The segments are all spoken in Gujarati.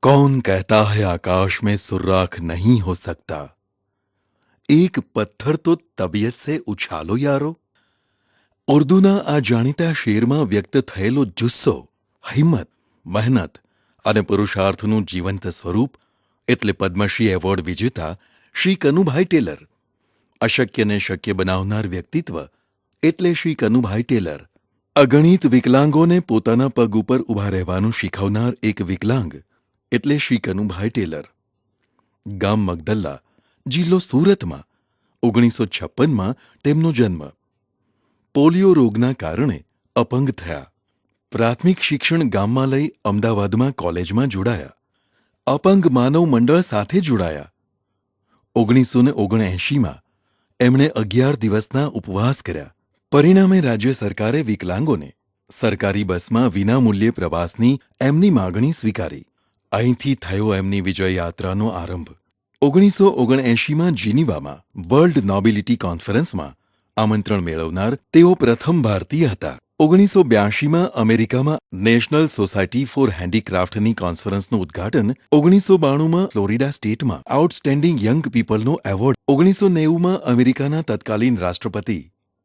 कौन कहता है आकाश में सुर्राख नहीं हो सकता। एक पत्थर तो तबीयत से उछालो यारो। ઉર્દુના આ જાણીતા શેરમાં વ્યક્ત થયેલો જુસ્સો, હિંમત, મહેનત અને પુરુષાર્થનું જીવંત સ્વરૂપ એટલે પદ્મશ્રી એવોર્ડ વિજેતા શ્રી કનુભાઈ ટેલર. અશક્યને શક્ય બનાવનાર વ્યક્તિત્વ એટલે શ્રી કનુભાઈ ટેલર. અગણિત વિકલાંગોને પોતાના પગ ઉપર ઊભા રહેવાનું શીખવનાર એક વિકલાંગ એટલે શ્રી કનુભાઈ ટેલર. ગામ મગદલ્લા, જિલ્લો સુરતમાં 1956માં તેમનો જન્મ. પોલિયો રોગના કારણે અપંગ થયા. પ્રાથમિક શિક્ષણ ગામમાં લઈ અમદાવાદમાં કોલેજમાં જોડાયા. અપંગ માનવ મંડળ સાથે જોડાયા. 1979માં એમણે 11 દિવસના ઉપવાસ કર્યા. પરિણામે રાજ્ય સરકારે વિકલાંગોને સરકારી બસમાં વિનામૂલ્યે પ્રવાસની એમની માગણી સ્વીકારી. અહીંથી થયો એમની વિજય યાત્રાનો આરંભ. 1979માં જીનીવામાં વર્લ્ડ નોબિલિટી કોન્ફરન્સમાં આમંત્રણ મેળવનાર તેઓ પ્રથમ ભારતીય હતા. 1982માં અમેરિકામાં નેશનલ સોસાયટી ફોર હેન્ડીક્રાફ્ટની કોન્ફરન્સનું ઉદ્ઘાટન. 1992માં ફ્લોરિડા સ્ટેટમાં આઉટસ્ટેન્ડિંગ યંગ પીપલનો એવોર્ડ. 1990માં અમેરિકાના તત્કાલીન રાષ્ટ્રપતિ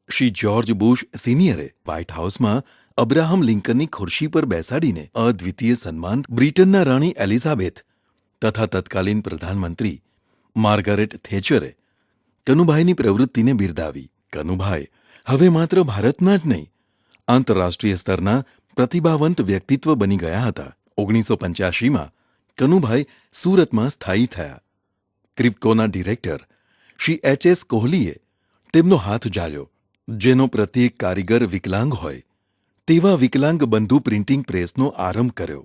શ્રી જ્યોર્જ બુશ સિનિયરે વ્હાઇટ હાઉસમાં અબ્રાહમ લિંકનની ખુરશી પર બેસાડીને અદ્વિતીય સન્માન. બ્રિટનના રાણી એલિઝાબેથ તથા તત્કાલીન પ્રધાનમંત્રી માર્ગારેટ થેચરે કનુભાઈની પ્રવૃત્તિને બિરદાવી. કનુભાઈ હવે માત્ર ભારતના જ નહીં, આંતરરાષ્ટ્રીય સ્તરના પ્રતિભાવંત વ્યક્તિત્વ બની ગયા હતા. 1985માં કનુભાઈ સુરતમાં સ્થાયી થયા. ક્રિપ્કોના ડિરેક્ટર શ્રી એચ.એસ. કોહલીએ તેમનો હાથ ઝાલ્યો. જેનો પ્રત્યેક કારીગર વિકલાંગ હોય તેવા વિકલાંગ બંધુ પ્રિન્ટિંગ પ્રેસનો આરંભ કર્યો.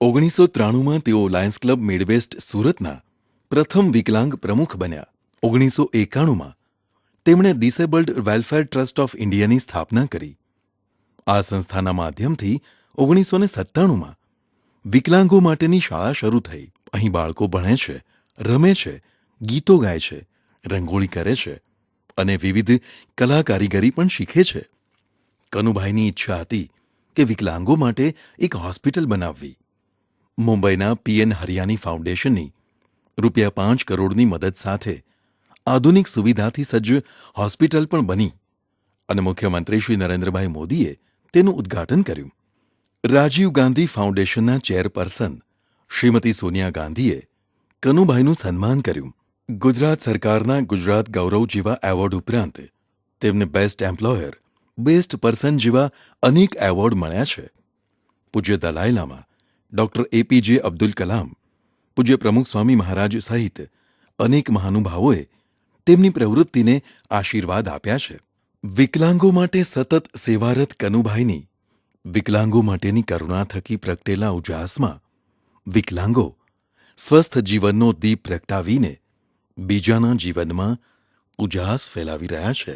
1993માં તેઓ લાયન્સ ક્લબ મિડવેસ્ટ સુરતના પ્રથમ વિકલાંગ પ્રમુખ બન્યા. 1991માં તેમણે ડિસેબલ્ડ વેલફેર ટ્રસ્ટ ઓફ ઇન્ડિયાની સ્થાપના કરી. આ સંસ્થાના માધ્યમથી 1997માં વિકલાંગો માટેની શાળા શરૂ થઈ. અહીં બાળકો ભણે છે, રમે છે, ગીતો ગાય છે, રંગોળી કરે છે અને વિવિધ કલા કારીગરી પણ શીખે છે. કનુભાઈની ઈચ્છા હતી કે વિકલાંગો માટે એક હોસ્પિટલ બનાવવી. મુંબઈના પીએન હરિયાની ફાઉન્ડેશનની ₹5 કરોડની મદદ સાથે આધુનિક સુવિધાથી સજ્જ હોસ્પિટલ પણ બની અને મુખ્યમંત્રી શ્રી નરેન્દ્રભાઈ મોદીએ તેનું ઉદ્ઘાટન કર્યું. રાજીવ ગાંધી ફાઉન્ડેશનના ચેરપર્સન શ્રીમતી સોનિયા ગાંધીએ કનુભાઈનું સન્માન કર્યું. ગુજરાત સરકારના ગુજરાત ગૌરવ જેવા એવોર્ડ ઉપરાંત તેમને બેસ્ટ એમ્પ્લોયર, બેસ્ટ પર્સન જેવા અનેક એવોર્ડ મળ્યા છે. પૂજ્ય દલાઈ લામા, ડૉક્ટર એપીજે અબ્દુલ કલામ, પૂજ્ય પ્રમુખ સ્વામી મહારાજ સહિત અનેક મહાનુભાવોએ તેમની પ્રવૃત્તિને આશીર્વાદ આપ્યા છે. વિકલાંગો માટે સતત સેવારત કનુભાઈની વિકલાંગો માટેની કરુણા થકી પ્રગટેલા ઉજાસમાં વિકલાંગો સ્વસ્થ જીવનનો દીપ પ્રગટાવીને બીજાના જીવનમાં ઉજાસ ફેલાવી રહ્યા છે.